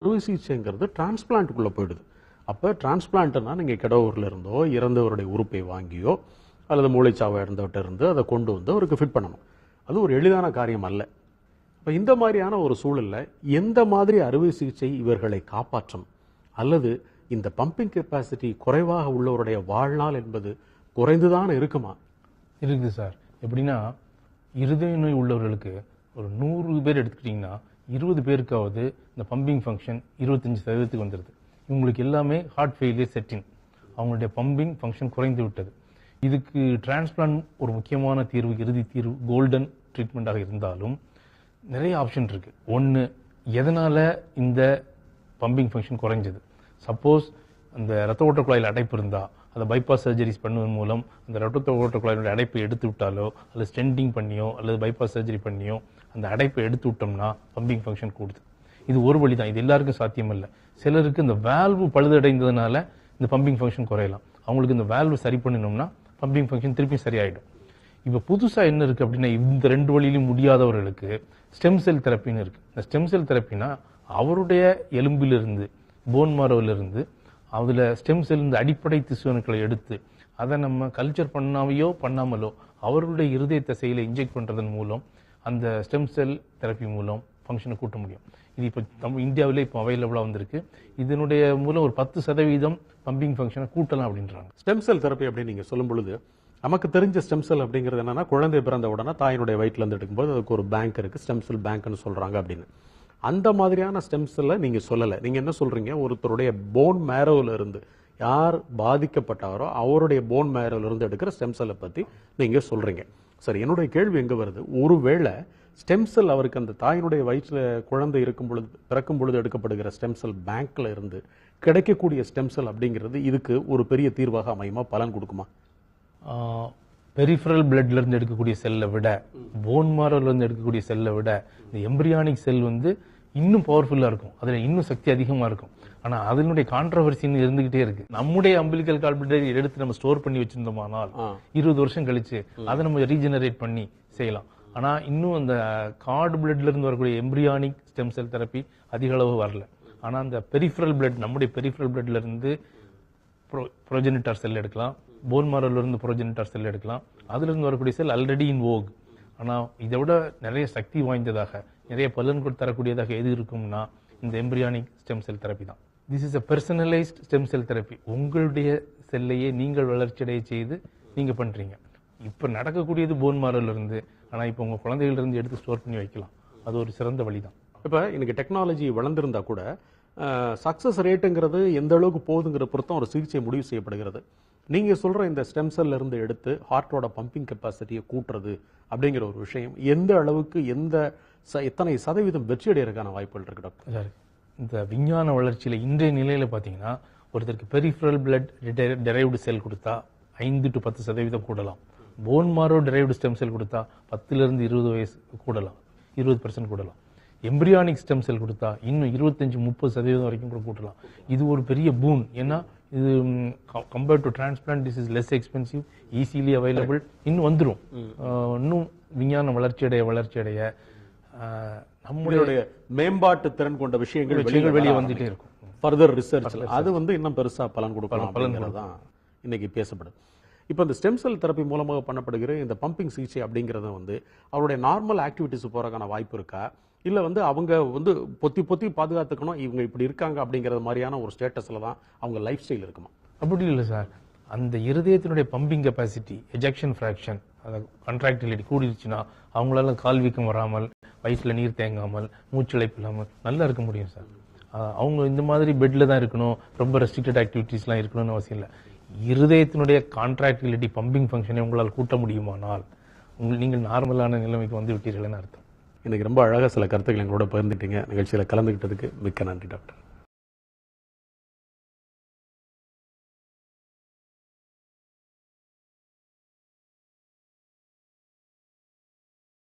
அறுவை சிகிச்சைங்கிறது டிரான்ஸ்பிளான்ட்டுக்குள்ளே போயிடுது. அப்போ டிரான்ஸ்பிளான்ட்னா நீங்கள் கடவுரில் இருந்தோ இறந்தவருடைய உறுப்பை வாங்கியோ அல்லது மூளைச்சாவை இறந்தவர்கிட்ட இருந்து அதை கொண்டு வந்து அவருக்கு ஃபிட் பண்ணணும். அது ஒரு எளிதான காரியம் அல்ல. இப்போ இந்த மாதிரியான ஒரு சூழலில் எந்த மாதிரி அறுவை சிகிச்சை இவர்களை காப்பாற்றும், அல்லது இந்த பம்பிங் கெப்பாசிட்டி குறைவாக உள்ளவருடைய வாழ்நாள் என்பது குறைந்துதான் இருக்குமா? இருக்குது சார். எப்படின்னா, இருதய நோய் உள்ளவர்களுக்கு ஒரு 100 பேர் எடுத்துக்கிட்டிங்கன்னா 20 பேருக்காவது இந்த பம்பிங் ஃபங்க்ஷன் 25% வந்துடுது. இவங்களுக்கு எல்லாமே ஹார்ட் ஃபெயிலியர் செட்டின், அவங்களுடைய பம்பிங் ஃபங்க்ஷன் குறைந்து விட்டது. இதுக்கு டிரான்ஸ்பிளான்ட் ஒரு முக்கியமான தீர்வு, இறுதி தீர்வு, கோல்டன் ட்ரீட்மெண்ட்டாக இருந்தாலும் நிறைய ஆப்ஷன் இருக்குது. ஒன்று, எதனால் இந்த பம்பிங் ஃபங்க்ஷன் குறைஞ்சது? சப்போஸ் அந்த ரத்த ஓட்ட குழாயில் அடைப்பு இருந்தால் அதை பைபாஸ் சர்ஜரிஸ் பண்ணுவதன் மூலம் அந்த ரத்த ஓட்ட குழாயினுடைய அடைப்பை எடுத்து விட்டாலோ அல்லது ஸ்டென்டிங் பண்ணியோ அல்லது பைபாஸ் சர்ஜரி பண்ணியோ அந்த அடைப்பை எடுத்து விட்டோம்னா பம்பிங் ஃபங்க்ஷன் கூடுது. இது ஒரு வழி தான். இது எல்லாருக்கும் சாத்தியம் இல்லை. சிலருக்கு இந்த வேல்வு பழுதடைந்ததுனால இந்த பம்பிங் ஃபங்க்ஷன் குறையலாம். அவங்களுக்கு இந்த வேல்வு சரி பண்ணினோம்னா பம்பிங் ஃபங்க்ஷன் திருப்பி சரியாயிடும். இப்போ புதுசாக என்ன இருக்குது அப்படின்னா, இந்த 2 வழியிலும் முடியாதவர்களுக்கு ஸ்டெம் செல் தெரப்பின்னு இருக்குது. இந்த ஸ்டெம் செல் தெரப்பினா அவருடைய எலும்பிலிருந்து, போன் மாரோவிலிருந்து, அதில் ஸ்டெம் செல் இந்த அடிப்படை திசுவணுக்களை எடுத்து அதை நம்ம கல்ச்சர் பண்ணாமையோ பண்ணாமலோ அவருடைய இருதய தசையில் இன்ஜெக்ட் பண்ணுறதன் மூலம் அந்த ஸ்டெம் செல் தெரப்பி மூலம் ஃபங்க்ஷனை கூட்ட முடியும். இது இப்போ நம்ம இந்தியாவிலே இப்போ அவைலபிளாக வந்திருக்கு. இதனுடைய மூலம் ஒரு 10% பம்பிங் ஃபங்க்ஷனை கூட்டலாம் அப்படின்றாங்க. ஸ்டெம் செல் தெரப்பி அப்படின்னு நீங்கள் சொல்லும் பொழுது, நமக்கு தெரிஞ்ச ஸ்டெம் செல் அப்படிங்கிறது என்னன்னா, குழந்தை பிறந்த உடனே தாயினுடைய வயிற்றுலேருந்து எடுக்கும்போது அதுக்கு ஒரு பேங்க் இருக்குது, ஸ்டெம் செல் பேங்க்னு சொல்கிறாங்க அப்படின்னு. அந்த மாதிரியான ஸ்டெம் செல்லை நீங்கள் சொல்லலை. நீங்கள் என்ன சொல்கிறீங்க, ஒருத்தருடைய போன் மேரோவில் இருந்து யார் பாதிக்கப்பட்டாரோ அவருடைய போன் மேரோவில் இருந்து எடுக்கிற ஸ்டெம் செல்லை பற்றி நீங்கள் சொல்கிறீங்க. சரி, என்னுடைய கேள்வி எங்கே வருது, ஒருவேளை ஸ்டெம் செல் அவருக்கு அந்த தாயினுடைய வயிற்றில் குழந்தை இருக்கும் பொழுது, பிறக்கும் பொழுது எடுக்கப்படுகிற ஸ்டெம் செல் பேங்க்கில் இருந்து கிடைக்கக்கூடிய ஸ்டெம் செல் அப்படிங்கிறது இதுக்கு ஒரு பெரிய தீர்வாக அமையுமா, பலன் கொடுக்குமா? பெரிஃபரல் பிளட்லேருந்து எடுக்கக்கூடிய செல்லை விட, போன் மாரோலேருந்து எடுக்கக்கூடிய செல்லை விட இந்த எம்பிரியானிக் செல் இன்னும் பவர்ஃபுல்லாக இருக்கும். அதில் இன்னும் சக்தி அதிகமாக இருக்கும். ஆனால் அதனுடைய கான்ட்ரவர்சின்னு இருந்துகிட்டே இருக்கு. நம்முடைய அம்பிலிக்கல் கார்ட் பிளட் எடுத்து நம்ம ஸ்டோர் பண்ணி வச்சிருந்தோமானால் 20 வருஷம் கழிச்சு அதை நம்ம ரீஜெனரேட் பண்ணி செய்யலாம். ஆனால் இன்னும் அந்த கார்டு பிளட்ல இருந்து வரக்கூடிய எம்பிரியானிக் ஸ்டெம் செல் தெரப்பி அதிக அளவு வரல. ஆனால் அந்த பெரிஃபரல் பிளட், நம்முடைய பெரிஃபரல் பிளட்ல இருந்து ப்ரோஜெனிட்டார் செல் எடுக்கலாம், போன் மாரோல இருந்து ப்ரோஜெனிட்டார் செல் எடுக்கலாம். அதுல இருந்து வரக்கூடிய செல் ஆல்ரெடி இன் வோக். ஆனால் இதை விட நிறைய சக்தி வாய்ந்ததாக, நிறைய பலன் தரக்கூடியதாக எது இருக்கும்னா இந்த எம்பிரியானிக் ஸ்டெம் செல் தெரப்பி தான். This is a personalised stem cell therapy. உங்களுடைய செல்லையே நீங்கள் வளர்ச்சியடைய செய்து நீங்க பண்றீங்க. இப்போ நடக்கக்கூடியது போன் மாரோல இருந்து, ஆனால் இப்போ உங்க குழந்தைகள் இருந்து எடுத்து ஸ்டோர் பண்ணி வைக்கலாம். அது ஒரு சிறந்த வழி தான். இப்போ இன்னைக்கு டெக்னாலஜி வளர்ந்துருந்தா கூட சக்ஸஸ் ரேட்டுங்கிறது எந்த அளவுக்கு போகுதுங்கிற பொறுத்தும் ஒரு சிகிச்சை முடிவு செய்யப்படுகிறது. நீங்கள் சொல்கிற இந்த ஸ்டெம் செல்ல இருந்து எடுத்து ஹார்ட்டோட பம்பிங் கெப்பாசிட்டியை கூட்டுறது அப்படிங்கிற ஒரு விஷயம் எந்த அளவுக்கு, எத்தனை சதவீதம் வெற்றி அடைகிறதுக்கான வாய்ப்புகள் இருக்கு டாக்டர்? சார், இந்த விஞ்ஞான வளர்ச்சியில் இன்றைய நிலையில் பார்த்தீங்கன்னா, ஒருத்தருக்கு பெரிஃபரல் பிளட் டெரைவ்டு செல் கொடுத்தா 5 to 10% கூடலாம். போன் மாரோ டெரைவ்டு ஸ்டெம் செல் கொடுத்தா 10 to 20 கூடலாம், 20% கூடலாம். எம்பிரியானிக் ஸ்டெம் செல் கொடுத்தா இன்னும் 25-30% வரைக்கும் கூட கூட்டலாம். இது ஒரு பெரிய பூன். ஏன்னா இது compared to transplant this is less expensive, easily available. இன்னும் வந்துடும். இன்னும் விஞ்ஞான வளர்ச்சியடைய நம்மளுடைய மேம்பாட்டு திறன் கொண்ட விஷயங்கள் வெளியே வந்துட்டே இருக்கும். ஃபர்தர் ரிசர்ச் அது இன்னும் பெருசா பலன் கொடுக்கலாம் தான் இன்னைக்கு பேசப்படுது. இப்போ இந்த ஸ்டெம் செல் தெரப்பி மூலமாக பண்ணப்படுகிற இந்த பம்பிங் சிகிச்சை அப்படிங்கிறத அவருடைய நார்மல் ஆக்டிவிட்டிஸ் போறதுக்கான வாய்ப்பு இருக்கா, இல்ல அவங்க பொத்தி பாதுகாத்துக்கணும், இவங்க இப்படி இருக்காங்க அப்படிங்கறது மாதிரியான ஒரு ஸ்டேட்டஸ்ல தான் அவங்க லைஃப் ஸ்டைல் இருக்குமா? அப்படி இல்லை சார். அந்த இருதயத்தினுடைய பம்பிங் கெப்பாசிட்டி, எஜெக்ஷன் ஃபிராக்ஷன், கண்ட்ராக்டிலிட்டி கூடிருச்சுன்னா அவங்களால கால் வீக்கம் வராமல், வயிற்றுல நீர் தேங்காமல், மூச்சிழைப்பு இல்லாமல் நல்லா இருக்க முடியும் சார். அவங்க இந்த மாதிரி பெட்ல தான் இருக்கணும், ரொம்ப ரெஸ்ட்ரிக்டட் ஆக்டிவிட்டிஸ்லாம் இருக்கணும்னு அவசியம் இல்லை. இருதயத்தினுடைய கான்ட்ராக்டிலிட்டி, பம்பிங் ஃபங்க்ஷனை உங்களால் கூட்ட முடியுமானால் நீங்கள் நார்மலான நிலைமைக்கு வந்து விட்டீர்கள்னு அர்த்தம். இன்னைக்கு ரொம்ப அழகாக சில கருத்துக்கள் எங்களோட பகிர்ந்துட்டீங்க. நிகழ்ச்சியில் கலந்துக்கிட்டதுக்கு மிக்க நன்றி டாக்டர்.